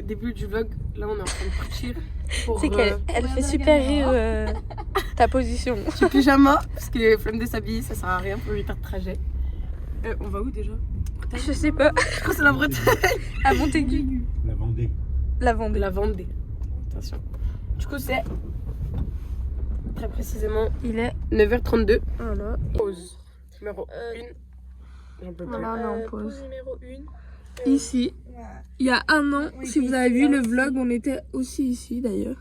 Début du vlog, là on est en train de partir. Tu sais qu'elle fait super rire ta position. Je suis pyjama parce que flemme de s'habiller, ça sert à rien pour 8 heures de trajet. On va où déjà? Je sais pas. Je crois que c'est la Bretagne. À Montaigu. La Vendée. La Vendée. La Vendée. Attention. Du coup c'est très précisément Il est 9h32. voilà. Pause. Numéro 1. J'en peux plus. Voilà, on est en pause. Numéro 1. Ici, il y a un an, si vous avez vu le vlog, on était aussi ici d'ailleurs.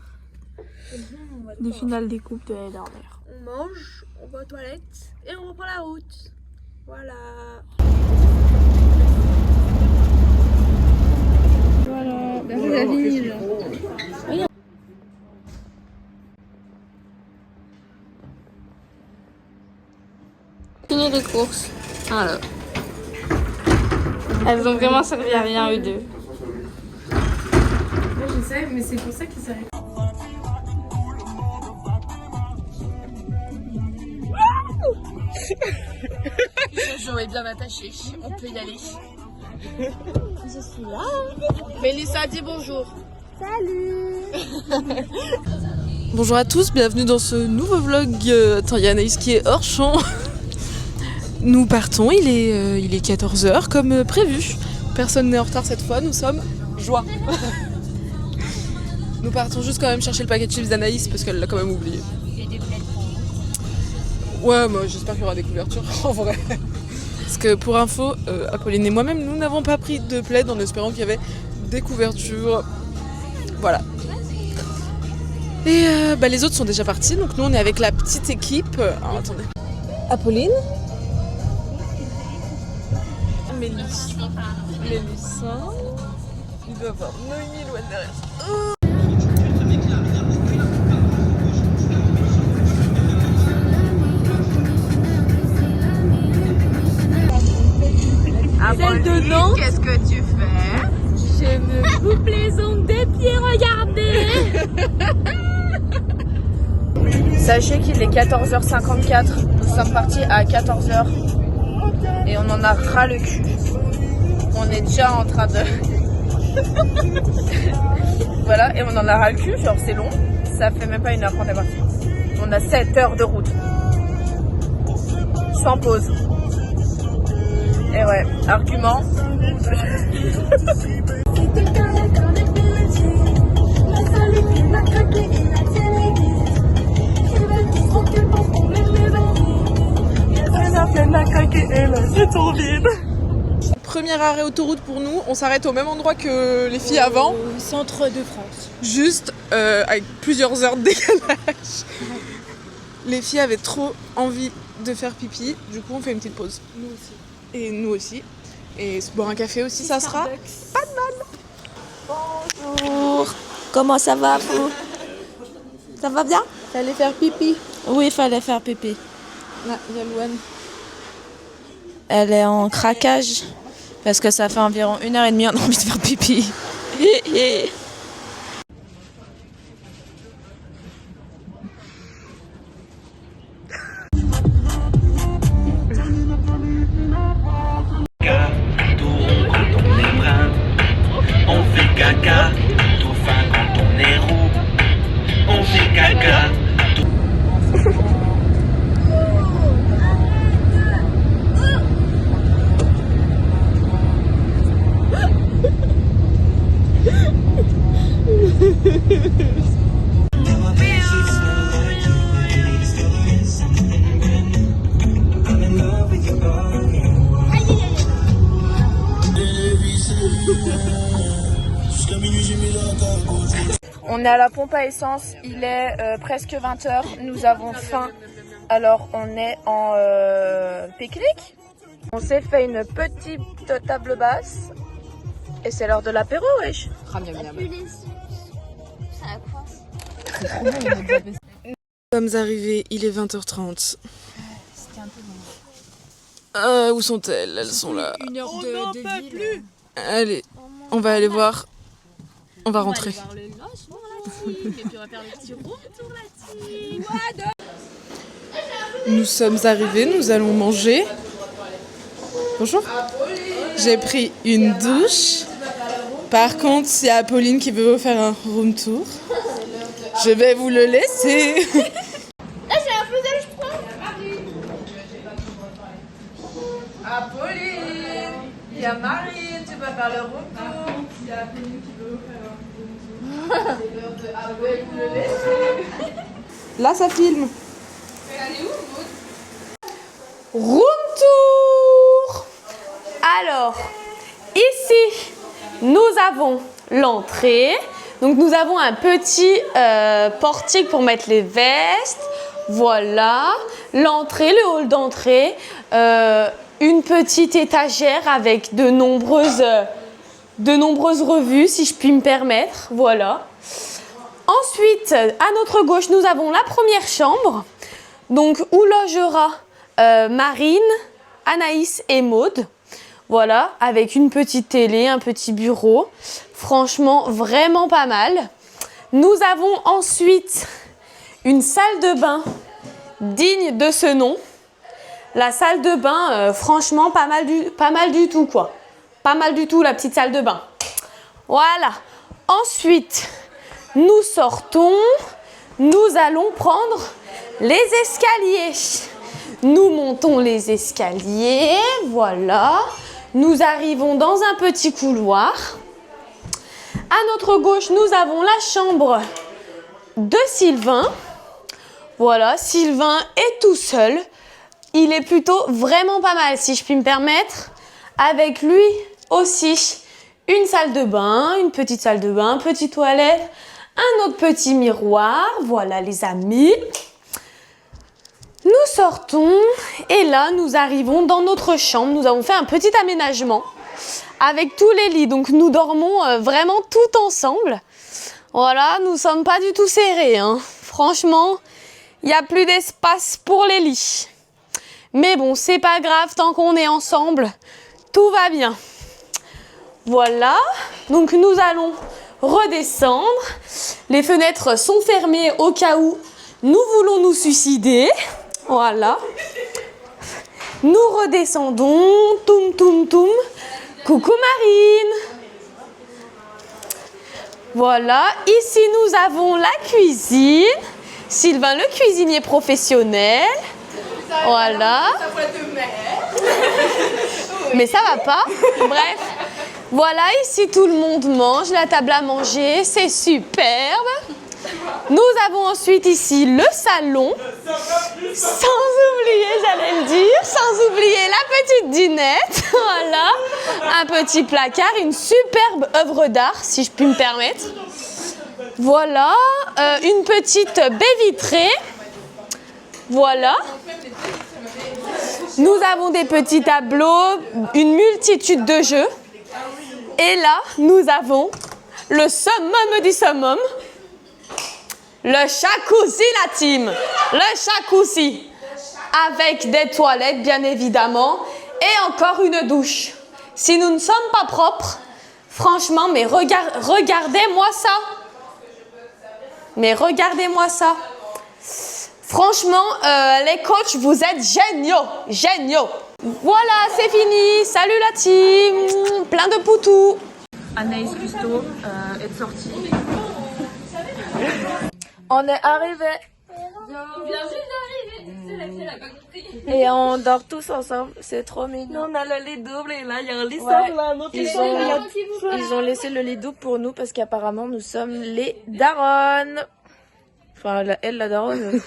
Les finales des coupes de l'année dernière. On mange, on va aux toilettes et on reprend la route. Voilà. Voilà, merci la fille. Fini les courses. Voilà. Elles ont vraiment servi à rien, eux deux. Moi je sais, mais c'est pour ça qu'ils s'arrêtent. J'aurais bien attaché, on peut y aller. Je suis là. Mélissa, dis bonjour. Salut. Bonjour à tous, bienvenue dans ce nouveau vlog. Attends, il y a Anaïs qui est hors champ. Nous partons, il est 14h comme prévu. Personne n'est en retard cette fois, nous sommes joie. Nous partons juste quand même chercher le paquet de chips d'Anaïs parce qu'elle l'a quand même oublié. Il y a des boulettes pour vous. Ouais, moi j'espère qu'il y aura des couvertures en vrai. Parce que pour info, Apolline et moi-même, nous n'avons pas pris de plaid en espérant qu'il y avait des couvertures. Voilà. Et les autres sont déjà partis, donc nous on est avec la petite équipe. Alors, attendez. Apolline. Mélissa. Il doit avoir Noémie loin derrière. Celle de Nantes. Qu'est-ce que tu fais? Je me coupe les ongles des pieds, regardez. Sachez qu'il est 14h54. Nous sommes partis à 14h. Et on en a ras le cul. On est déjà en train de... voilà, et on en a ras le cul, genre c'est long. Ça fait même pas 1 heure qu'on est parti. On a 7 heures de route. Sans pause. Et ouais, argument. Premier arrêt autoroute pour nous, on s'arrête au même endroit que les filles avant. Au centre de France. Juste avec plusieurs heures de décalage. Les filles avaient trop envie de faire pipi, du coup on fait une petite pause. Nous aussi. Et nous aussi. Et se boire un café aussi, ça sera pas de mal. Bonjour. Comment ça va, Fou? Ça va bien? Fallait faire pipi. Oui, il fallait faire pipi. Là, il y a Louane. Elle est en craquage parce que ça fait environ 1h30, on a envie de faire pipi. Tout rond quand on est brun, on fait caca. Tout fin quand on est roux, on fait caca. On est à la pompe à essence, il est presque 20h, nous avons faim, alors on est en pique-nique. On s'est fait une petite table basse et c'est l'heure de l'apéro, wesh. Nous sommes arrivés, il est 20h30. C'était un peu long. Où sont-elles? Elles sont là. 1 heure de ville. Allez, on va aller voir. On va rentrer. On va aller voir les noces pour la team. Et puis on va faire le petit room pour la team. Nous sommes arrivés, nous allons manger. Bonjour. J'ai pris une douche. Par contre, il y a Apolline qui veut vous faire un room tour. Je vais vous le laisser. Apolline, il y a Marine, tu vas faire le room tour. Il y a Apolline qui veut vous faire un room tour. Là, ça filme. Room tour. Alors, ici, nous avons l'entrée. Donc, nous avons un petit portique pour mettre les vestes. Voilà. L'entrée, le hall d'entrée. Une petite étagère avec de nombreuses revues, si je puis me permettre. Voilà. Ensuite, à notre gauche, nous avons la première chambre. Donc, où logera Marine, Anaïs et Maude. Voilà, avec une petite télé, un petit bureau. Franchement, vraiment pas mal. Nous avons ensuite une salle de bain digne de ce nom. La salle de bain, franchement, pas mal du tout, quoi. Pas mal du tout, la petite salle de bain. Voilà. Ensuite, nous sortons. Nous allons prendre les escaliers. Nous montons les escaliers. Voilà. Nous arrivons dans un petit couloir. À notre gauche, nous avons la chambre de Sylvain. Voilà, Sylvain est tout seul. Il est plutôt vraiment pas mal, si je puis me permettre. Avec lui aussi, une salle de bain, une petite salle de bain, petite toilette, un autre petit miroir. Voilà les amis. Nous sortons et là, nous arrivons dans notre chambre. Nous avons fait un petit aménagement avec tous les lits. Donc, nous dormons vraiment tout ensemble. Voilà, nous ne sommes pas du tout serrés, hein. Franchement, il n'y a plus d'espace pour les lits. Mais bon, c'est pas grave, tant qu'on est ensemble, tout va bien. Voilà, donc nous allons redescendre. Les fenêtres sont fermées au cas où nous voulons nous suicider. Voilà. Nous redescendons. Toum, toum, toum. Coucou Marine. Voilà, ici nous avons la cuisine. Sylvain, le cuisinier professionnel. Voilà. Mais ça va pas. Bref. Voilà, ici tout le monde mange, la table à manger, c'est superbe. Nous avons ensuite ici le salon. Sans oublier, j'allais le dire, sans oublier la petite dinette. Voilà. Un petit placard, une superbe œuvre d'art, si je puis me permettre. Voilà. Une petite baie vitrée. Voilà. Nous avons des petits tableaux, une multitude de jeux. Et là, nous avons le summum du summum. Le jacuzzi, la team. Le jacuzzi. Avec des toilettes, bien évidemment. Et encore une douche. Si nous ne sommes pas propres, franchement, mais regardez-moi ça. Mais regardez-moi ça. Franchement, les coachs, vous êtes géniaux. Géniaux. Voilà, c'est fini. Salut la team. Plein de poutous. Anaïs Custo est sortie. On est arrivés. On vient juste d'arriver. Elle a pas compris. Et on dort tous ensemble. C'est trop mignon. On a le lit double et là, il y a un lit simple là. Ils ont laissé le lit double pour nous parce qu'apparemment, nous sommes les daronnes. Enfin, elle, la daronne.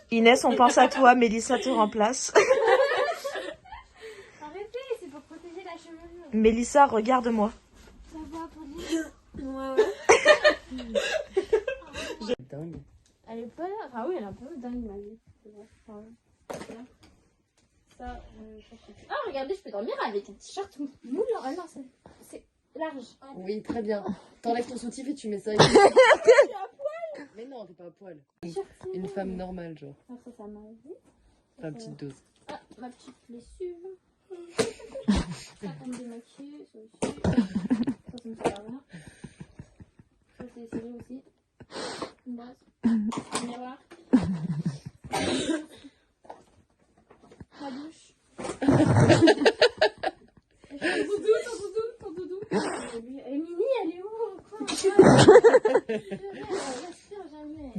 Inès, on pense à toi. Mélissa te remplace. Arrêtez, c'est pour protéger la chevelure. Mélissa, regarde-moi. Ça va, Pauline? Ouais. Dingue. Elle est pas là. Ah oui, elle est un peu dingue, ma vie. C'est vrai. Enfin, ça, ah, regardez, je peux dormir avec un t-shirt mou. Ah non, c'est large. Oui, très bien. T'enlèves ton soutif et tu mets ça. Mais non, t'es pas à poil. Une femme normale, genre. Après, ça m'a vu. Pas une petite dose. Ah, ma petite blessure. Ça tombe démaquillée, ça aussi. Ça me sert à rien. Ça, c'est serré aussi. Une brosse. Un miroir. Ton doudou. Et Mimi, elle est où? Quoi? Jamais.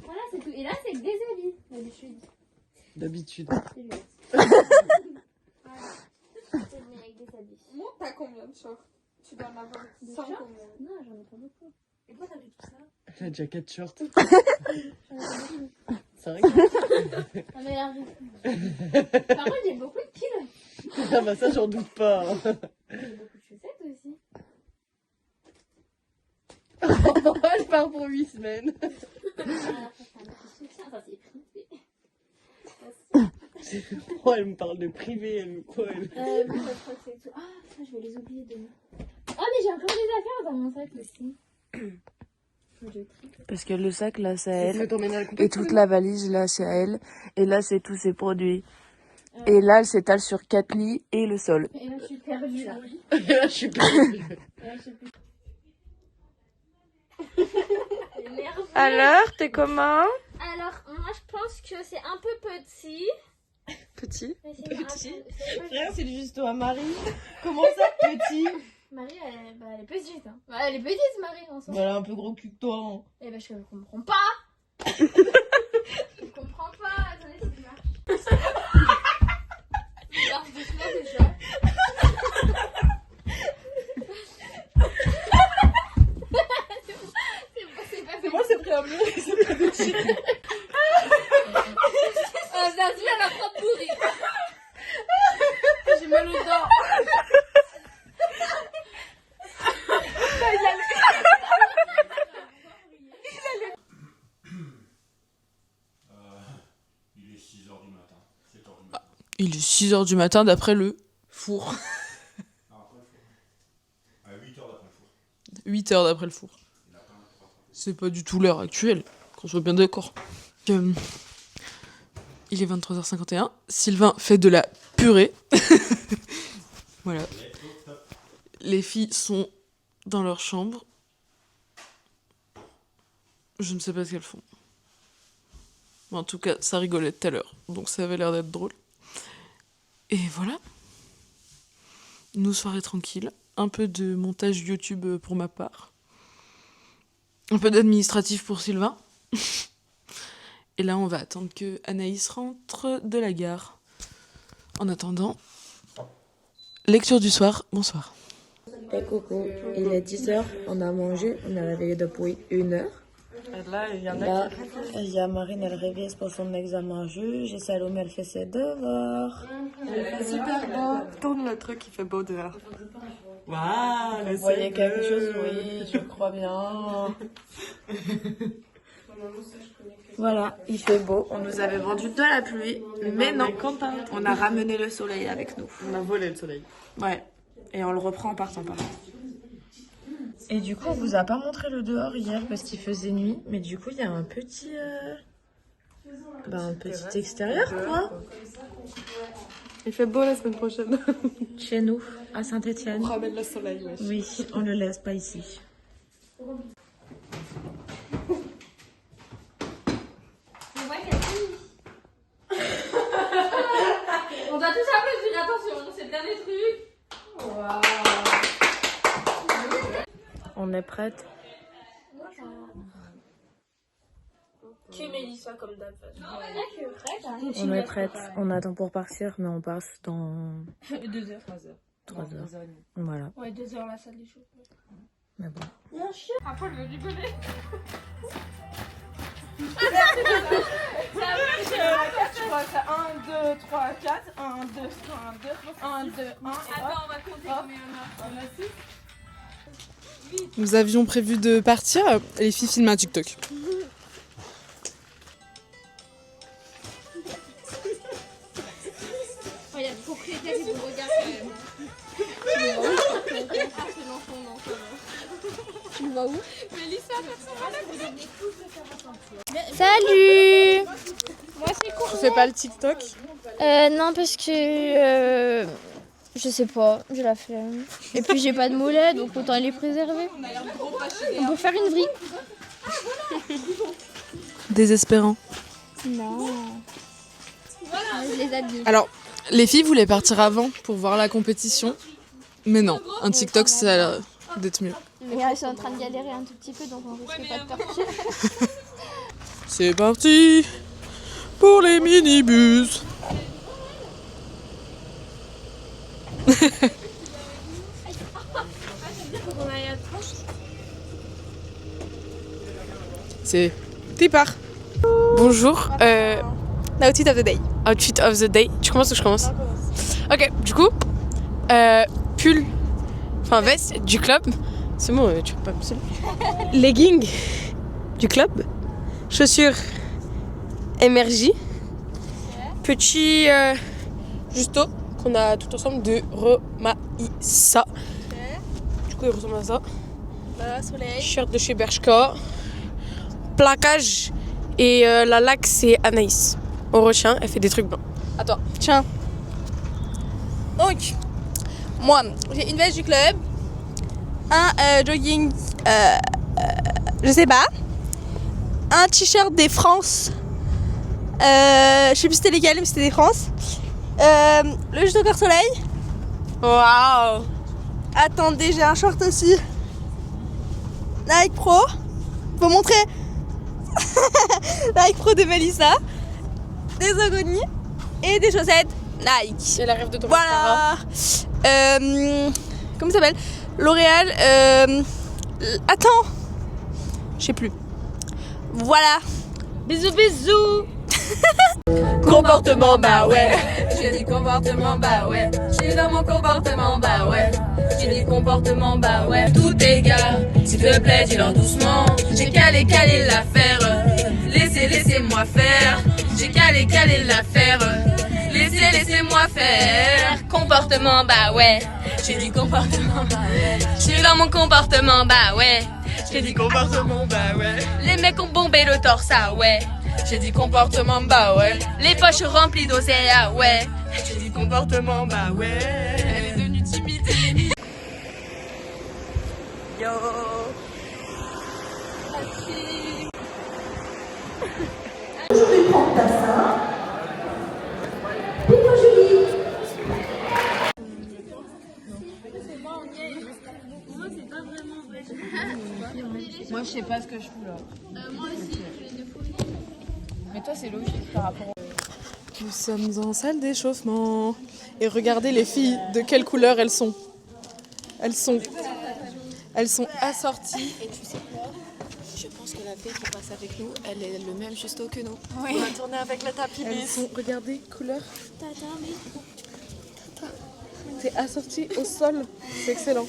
Voilà, c'est tout. Et là, c'est des habits, d'habitude. D'habitude. C'est lui. Voilà. C'est venu avec des habits. Moi, t'as combien de shorts? Tu dois en avoir 100 combien? Non, j'en ai pas beaucoup. Et toi, t'as vu tout ça? Elle a déjà 4 shorts. J'en ai pas beaucoup. C'est vrai que... Ça m'a l'air vite. Par contre, j'ai beaucoup de piles. Ah bah ça, j'en doute pas. J'ai beaucoup de chaussettes aussi. Elle part pour 8 semaines. Ah, ça, c'est un petit soutien. Ça, c'est privé. Oh, elle me parle de privé, elle quoi elle... Je crois que c'est tout. Ah, ça, je vais les oublier demain. Ah, mais j'ai encore des affaires dans mon sac aussi. Parce que le sac, là, c'est à Tu veux elle. t'emmener à la Et compétition? toute la valise, là, c'est à elle. Et là, c'est tous ses produits. Et là, elle s'étale sur 4 lits et le sol. Et là, je suis perdue, là. Et là, je suis perdue. Et là, je sais plus. Énervée. Alors, t'es comment? Alors, moi, je pense que c'est un peu petit. Petit. Mais c'est Petit. c'est pas- Frère, c'est juste toi, Marie. Comment ça, petit? Marie, elle est petite. Hein. Bah, elle est petite, Marie, en soi. Bah, elle a un peu gros cul que toi. Hein. Eh ben, je comprends pas. Je comprends pas. Attendez, c'est marche. Il marche doucement déjà. C'est moi, c'est pris un mur et c'est pas déchiré. Ah, Zazie, elle a pas pourri. J'ai mal aux dents. Il est 6h du matin. 7h du matin. Il est 6h du matin d'après le four. Après le four. À 8h d'après le four. 8h d'après le four. C'est pas du tout l'heure actuelle, qu'on soit bien d'accord. Il est 23h51. Sylvain fait de la purée. Voilà. Les filles sont dans leur chambre. Je ne sais pas ce qu'elles font. Mais en tout cas, ça rigolait tout à l'heure. Donc ça avait l'air d'être drôle. Et voilà. Nos soirées tranquilles. Un peu de montage YouTube pour ma part. Un peu d'administratif pour Sylvain. Et là, on va attendre que Anaïs rentre de la gare. En attendant, lecture du soir. Bonsoir. Et coucou, il est 10h, on a mangé, on a réveillé depuis 1h. Là, il y en a Là, il y a Marine, elle révise pour son examen juge, et Salomé, elle fait ses devoirs. Super beau. Tourne le truc, il fait beau dehors. Waouh, Vous voyez quelque chose? Oui, je crois bien. Voilà, il fait beau. On nous avait vendu de la pluie, mais non, on a ramené le soleil avec nous. On a volé le soleil. Ouais, et on le reprend en partant par là. Et du coup, on vous a pas montré le dehors hier parce qu'il faisait nuit, mais du coup, il y a un petit, un petit extérieur, quoi. Il fait beau la semaine prochaine. Chez nous, à Saint-Étienne. On ramène le soleil, ouais. Oui, on le laisse pas ici. On doit tous un peu dire attention, c'est le dernier truc. On est prête. Qui Mélissa comme d'hab. On est prête. On attend pour partir, mais on passe dans 2 heures. 3 heures. Voilà. Ouais, 2 heures la salle des choses. Mais bon. Bien sûr. Après, elle veut rigoler. Je crois que c'est 1, 2, 3, 4. 1, 2, 1, 2, 1, 2, 1. Attends, on va compter combien On a 6. Nous avions prévu de partir. Les filles filment un TikTok. Il y a des propriétaires qui vous regardent quand même. Tu vas où? Mélissa, salut. Moi c'est quoi? Tu fais pas le TikTok? Non parce que je sais pas, j'ai la flemme. Et puis j'ai pas de mollets donc autant les préserver. On peut faire une vrille. Désespérant. Non. Voilà. Je les admire. Alors, Les filles voulaient partir avant pour voir la compétition. Mais non, un TikTok, ça a l'air d'être mieux. Mais elles sont en train de galérer un tout petit peu, donc on risque pas de partir. C'est parti pour les minibus. C'est départ. Bonjour. Outfit of the day. Outfit of the day. Tu commences ou je commence? Ok, du coup, pull, enfin veste du club. C'est bon, tu peux pas me saouler. Legging du club. Chaussures MRJ. Petit justo qu'on a tout ensemble de Romaïssa. Du coup, il ressemble à ça. Soleil. Shirt de chez Bershka. Plaquage. Et la laque, c'est Anaïs. On retient, elle fait des trucs blancs. Attends. Tiens. Donc, moi, j'ai une veste du club, un jogging, je sais pas, un t-shirt des France, je sais plus c'était lesquels, mais c'était des France, le justo corps soleil. Waouh. Attendez, j'ai un short aussi. Nike Pro. Faut montrer. Nike Pro de Melissa. Des Ogoni et des chaussettes Nike. C'est la rêve de ton Voilà. Comment ça s'appelle? L'Oréal. Attends. Je sais plus. Voilà. Bisous, bisous. Comportement, bah ouais. J'ai dit comportement, bah ouais. J'ai dans mon comportement, bah ouais. J'ai dit comportement, bah ouais. Tout égard, s'il te plaît, dis-leur doucement. J'ai calé l'affaire. Laissez-moi faire. J'ai calé l'affaire. Laissez-moi faire. Comportement, bah ouais. J'ai dit comportement, bah ouais. J'ai dans mon comportement, bah ouais. J'ai dit comportement, bah ouais. Les mecs ont bombé le torse, ah ouais. J'ai dit comportement, bah ouais. Les poches remplies d'oseille, ah ouais. J'ai dit comportement, bah ouais. Elle est devenue timide. Yo. Je vais prendre ta sein. Tais-toi, Julie. Moi, je sais pas ce que je fous là. Moi aussi, Mais toi, c'est logique par rapport au... Nous sommes en salle d'échauffement. Et regardez les filles, de quelle couleur elles sont. Elles sont assorties. Et tu sais quoi? Je pense que la fille qui passe avec nous, elle est le même justo que nous. Oui. On va tourner avec le tapis Elles lisse. sont, regardez, couleur. T'es assortie au sol. C'est excellent.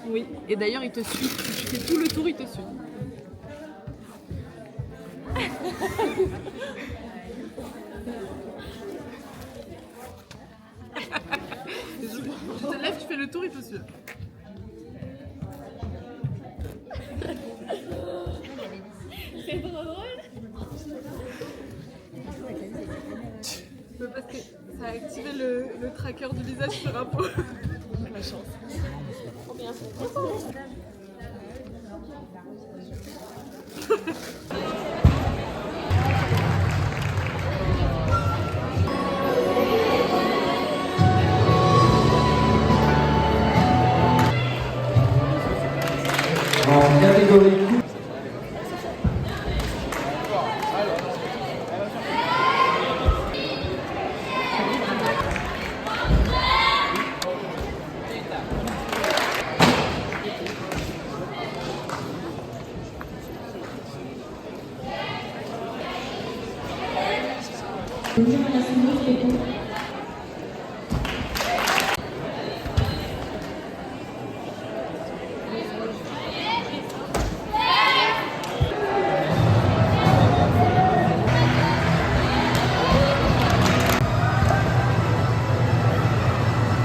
Oui, et d'ailleurs il te suit. Tu fais tout le tour, il te suit. Tu te lèves, tu fais le tour, il te suit. c'est trop drôle. Parce que ça a activé le tracker du visage sur un pot. La chance. Trop bien. En catégorie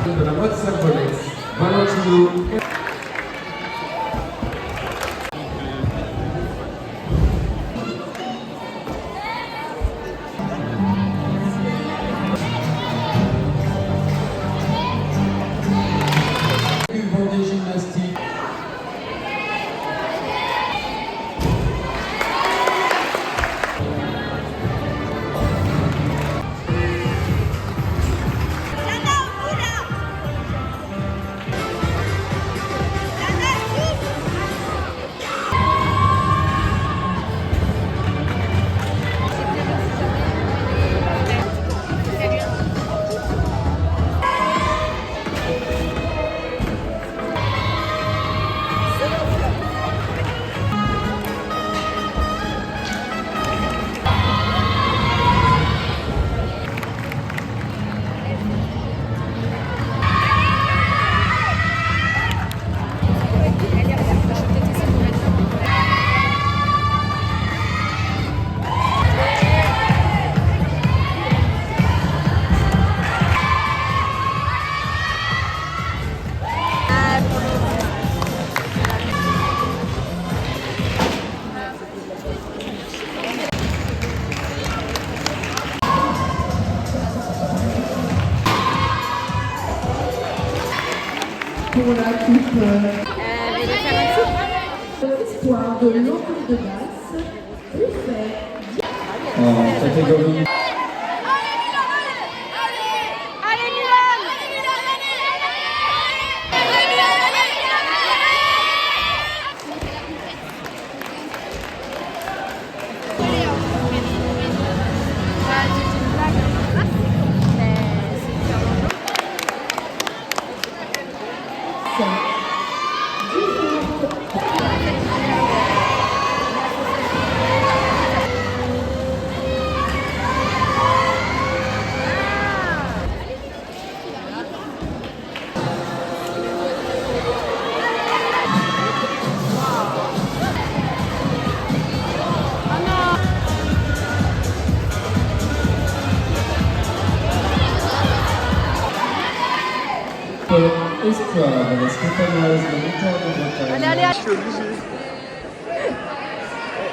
de la mode servolex. Valentino. pour la coupe. Espoir de l'Empire de Basse, Buffet. En catégorie Espoir de la Stéphanoise de Victor de Bretagne. Allez, je suis obligée.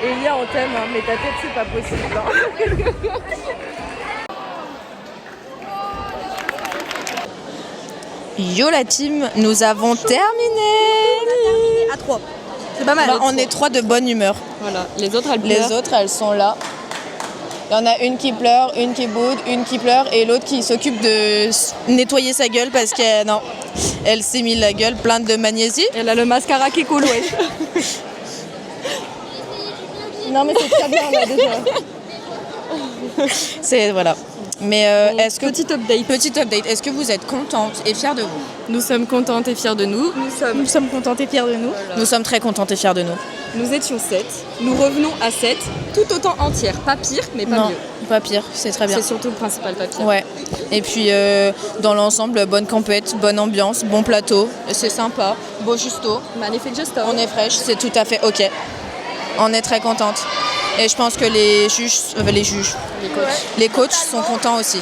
Elia, on t'aime, hein, mais ta tête, c'est pas possible. Hein. Yo la team, nous avons terminé. À 3. C'est pas mal. Bah, on est 3 de bonne humeur. Voilà, les autres, elles Les autres, elles sont là. Il y en a une qui pleure, une qui boude, une qui pleure et l'autre qui s'occupe de nettoyer sa gueule parce qu'elle non, elle s'est mis la gueule pleine de magnésie. Elle a le mascara qui coule, ouais. Non mais c'est très bien là déjà. C'est voilà. Mais est-ce que Petite update. Est-ce que vous êtes contente et fière de vous? Nous sommes contentes et fiers de nous. Nous sommes contentes et fiers de nous. Nous sommes très contentes et fiers de nous. Nous étions 7. Nous revenons à 7, tout autant entière. Pas pire, mais pas Non, mieux. pas pire, c'est très bien. C'est surtout le principal, pas pire. Ouais. Et puis dans l'ensemble, bonne campette, bonne ambiance, bon plateau, c'est sympa, beau justo. Magnifique gesto. On est fraîche, c'est tout à fait ok. On est très contente. Et je pense que les coachs sont contents aussi.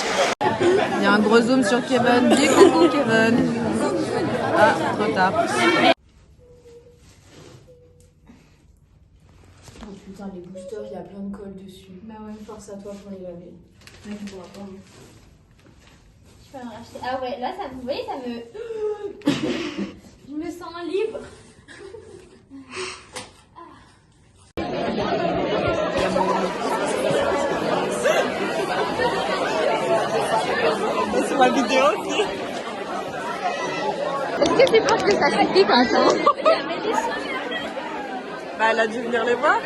Il y a un gros zoom sur Kevin. Big coucou Kevin. Ah, trop tard. Oh putain, les boosters, il y a plein de colle dessus. Bah ouais, force à toi pour les laver. Mais tu pourras pas. Je peux en racheter. Ah ouais, là, ça, vous voyez, ça me... Je me sens libre. C'est ma vidéo aussi. Est-ce que tu penses que ça suffit comme ça? Bah, elle a dû venir les voir.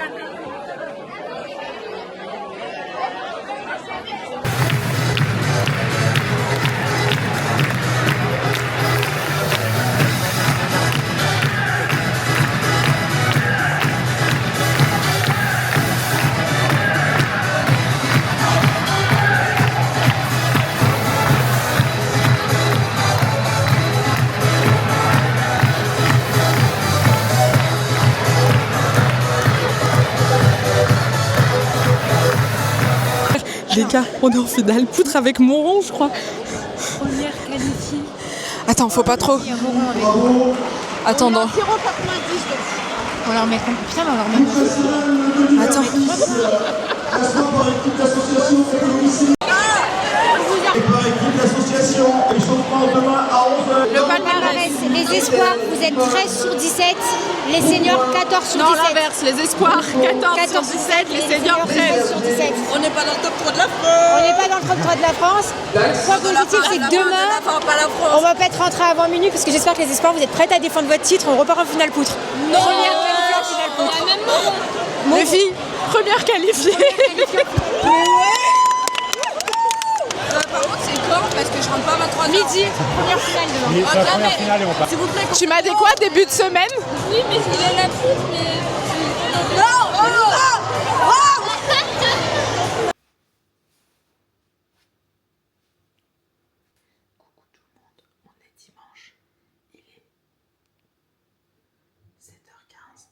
Les gars, on est en finale. Poutre avec Moron, je crois. Première qualifiée. Attends, faut pas trop. Attendant. On leur met putain, on leur met. Attends. Et par équipe d'association, échauffement demain à 11h. Le palmarès, les espoirs, vous êtes 13 sur 17. Les seniors, 14 sur 17. Non, l'inverse, les espoirs, 14 sur 17, les seniors, 13 sur 17. On n'est pas dans le top 3 de la France. On n'est pas dans le top 3 de la France. Point positif, c'est que demain, on va pas être rentré avant minuit parce que j'espère que les espoirs, vous êtes prêtes à défendre votre titre. On repart en finale poutre. Non. Première qualifiée en finale poutre. Les filles, première qualifiée. Par contre, c'est quand? Parce que je rentre pas à ma 3 Midi, première finale demain. C'est la première finale et on part. S'il vous plaît. Tu m'as dit quoi, début de semaine? Oui, mais il est la poutre, mais... Coucou tout le monde, on est dimanche, il est 7h15.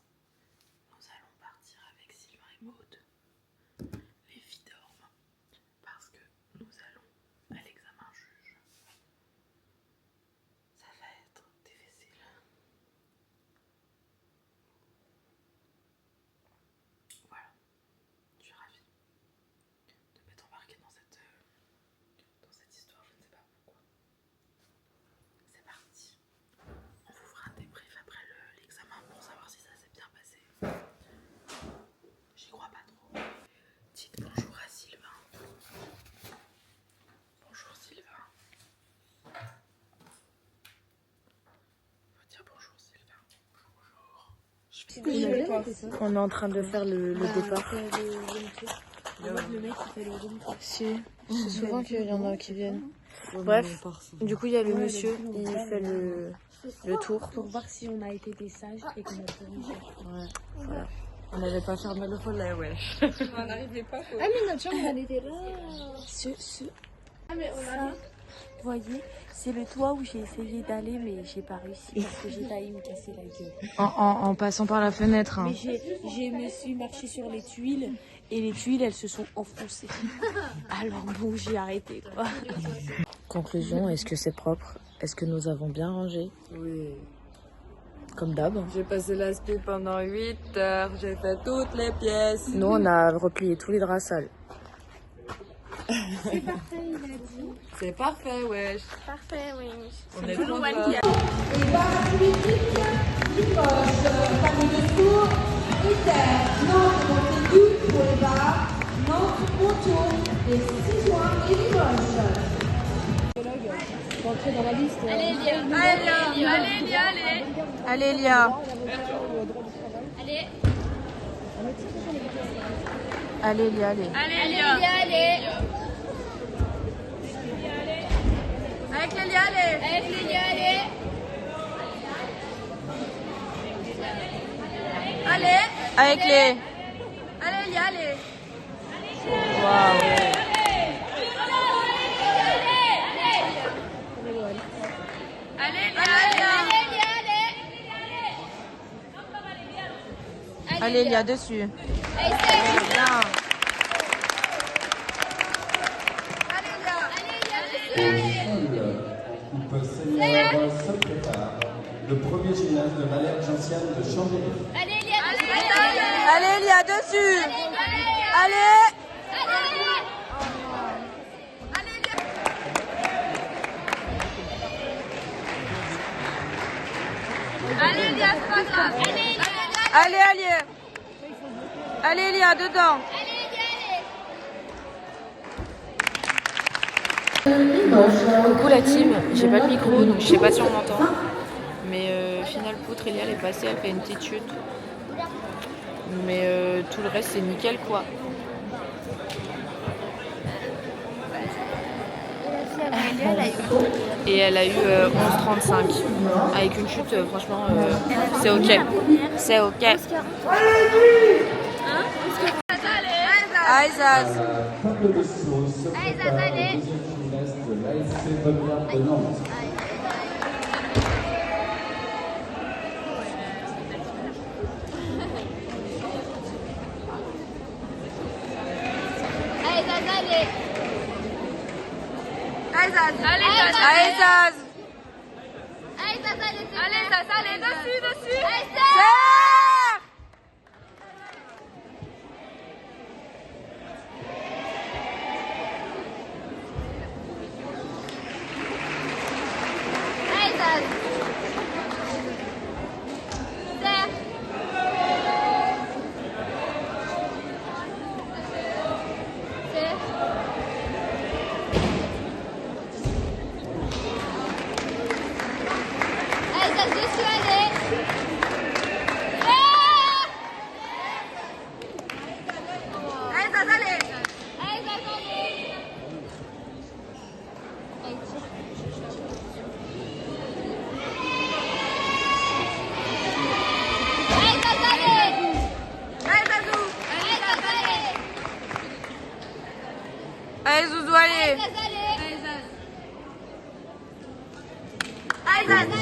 Nous allons partir avec Sylvain et Maud. Les filles dorment parce que nous allons à l'examen juge. Ça va être difficile. On est en train de faire le départ. Si, c'est souvent qu'il y en a qui viennent. Bref, du coup il y a le monsieur, il fait le tour. Pour voir si on a été des sages et qu'on a fait Ouais, voilà. On n'avait pas fermé le volet, wesh. On n'arrivait pas. Ah mais notre chambre elle était là. Ah mais on a vous voyez, c'est le toit où j'ai essayé d'aller mais j'ai pas réussi parce que j'ai failli me casser la gueule. En passant par la fenêtre. Hein. Mais je me suis marché sur les tuiles et les tuiles elles se sont enfoncées. Alors bon j'ai arrêté quoi. Conclusion, est-ce que c'est propre? Est-ce que nous avons bien rangé? Oui. Comme d'hab. J'ai passé l'aspi pendant 8 heures, j'ai fait toutes les pièces. Nous, on a replié tous les draps sales. C'est parfait, il a dit. C'est parfait, wesh. Parfait, oui. On est trop Et voilà Politique, Limoges, famille de Tours, Iter, Nantes, Montaigu pour les bars, Nantes, Montour, les 6 juin et Limoges. Rentrer dans la liste. Allez, Elia. Allez, Elia. Allez. Allez, Elia, allez. Allez. Avec Lélia, allez. Avec Elia, allez. Allez. Avec les... Allez, Lélia, allez. Waouh. Allez, Elia, dessus. Bien. Coupe senior se prépare. Le premier gymnase de l'Alerte Gentiane de Chambéry. Allez, Elia. Allez, Elia, dessus. Allez. Allez, Lélia, c'est pas grave. Allez, Elia, dedans. Coucou la team, j'ai pas le micro donc je sais pas si on m'entend. Mais finale poutre, Elia elle est passée, elle fait une petite chute. Mais tout le reste c'est nickel quoi. Et elle a eu 11,35 avec une chute, franchement, c'est ok. C'est ok. Aïzaz. Table de saut se prépare. Le deuxième gymnase de l'ASC Bonne de Nantes. Allez, dessus. Allez, Zouzou, allez.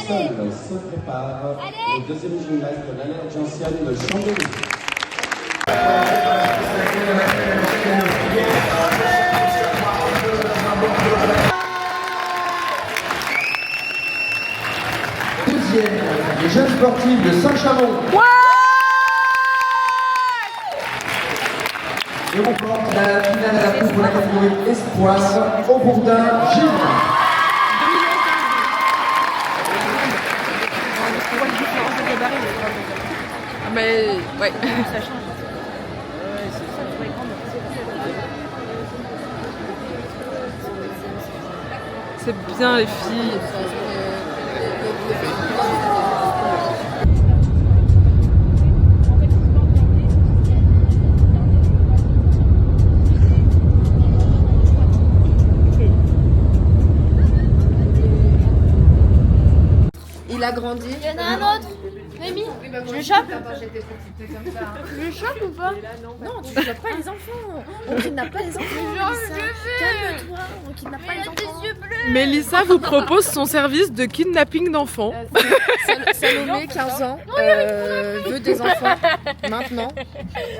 Salle se prépare. Le deuxième gymnase de l'Alerte Gentiane de Chambéry. Deuxième, les jeunes sportifs de Saint-Chamond. Et on porte la finale à la coupe pour la catégorie Espoir au Bourdin, Gilles. Mais ouais. C'est bien les filles. a grandi. Il y en a un autre. Rémi, je le chope. Je le chope ou pas? Non, tu ne chopes pas les enfants. On kidnappe pas les enfants. Calme-toi, on kidnappe pas les enfants. Mélissa vous propose son service de kidnapping d'enfants. Salomé, 15 ans, veut des enfants maintenant,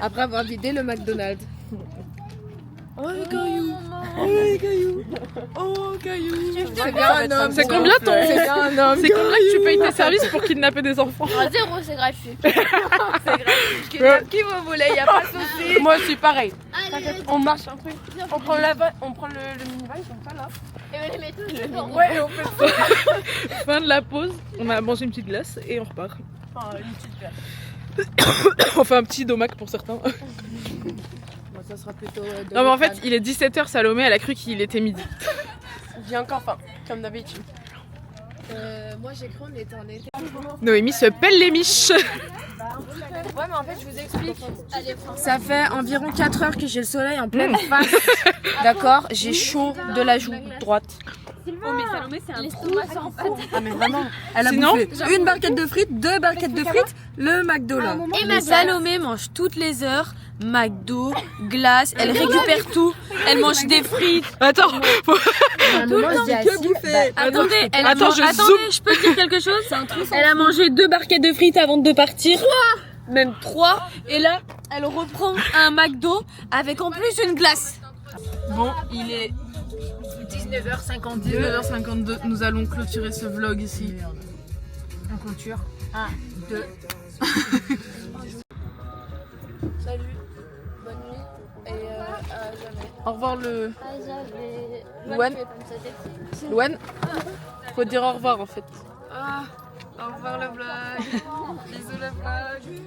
après avoir vidé le McDonald's. Oh les cailloux, oh les cailloux, oh cailloux. C'est bien un homme. C'est combien ton? C'est bien un homme. C'est combien que tu payes tes services pour kidnapper des enfants? 0, c'est gratuit. C'est grave. Qui vous voulez, y a pas de souci. Moi aussi pareil. Allez, On marche un truc. On prend le minivan, ils sont pas là. et on les met tous dedans. Ouais, on fait ça. Fin de la pause, on a mangé une petite glace et on repart. Enfin, une petite verre. On fait un petit domac pour certains. Bon, ça sera plutôt. Non mais en fait il est 17h, Salomé elle a cru qu'il était midi. J'ai encore faim, comme d'habitude. Moi j'ai cru qu'on était en été. Noémie se pèle les miches. Ouais mais en fait je vous explique. Ça fait environ 4 heures que j'ai le soleil en pleine face. D'accord, j'ai chaud de la joue droite. Oh mais Salomé c'est un l'estomac sans pâte. Ah mais vraiment. Elle a Sinon, bouffé une barquette de frites, 2 barquettes de frites, le McDo là. Et Mais Salomé mange toutes les heures McDo, glace, elle récupère tout, elle mange des frites. Attends, Tout le temps que bouffer. Attendez, elle a Attends, mangé. je Attendez, zoome. je peux dire quelque chose? Elle a mangé 2 barquettes de frites avant de partir. 3 Même 3. Et là, elle reprend un McDo avec en plus une glace. bon il est 19h52, nous allons clôturer ce vlog ici. On clôture. 1, 2. Salut, bonne nuit et à jamais. Au revoir le... Ah, j'avais. Louane. Louane, faut dire au revoir en fait. Au revoir la blague. Bisous la blague.